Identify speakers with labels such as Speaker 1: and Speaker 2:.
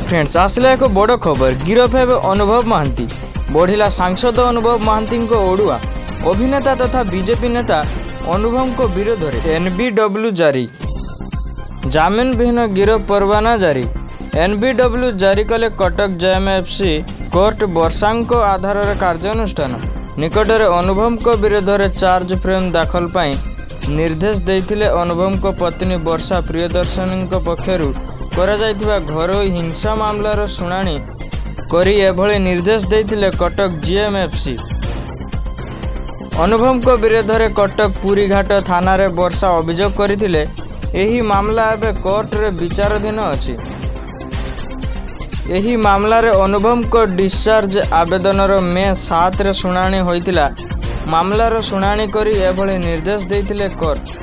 Speaker 1: Friends आसला एक बड़ खबर गिरफ हे अनुभव महांती बढ़िला सांसद अनुभव महांती ओडुआ अभिनेता तथा बीजेपी नेता अनुभव को विरोध में एनबीडब्ल्यू जारी जामिन विहीन गिरफ परवाना जारी एनबीडब्ल्यू जारी कले कटक जेएमएफसी कोर्ट वर्षा आधार कार्यानुष्ठान निकटरे अनुभव को विरोध में चार्ज फ्रेम दाखल पाई निर्देश देते अनुभव को पत्नी वर्षा प्रियदर्शनी पक्षरु घरोई हिंसा मामलार शुणाणी करी एभली निर्देश देते कटक जीएमएफसी अनुभव को विरोध में कटक पुरीघाट थाना रे वर्षा अभियोग करथिले एही मामला एबे कोर्ट रे विचाराधीन अछि। एही मामला रे अनुभव को डिस्चार्ज आवेदन मे 7 रे शुणाणी होइतिला मामलार शुणाणी करी एभली निर्देश देते कोर्ट।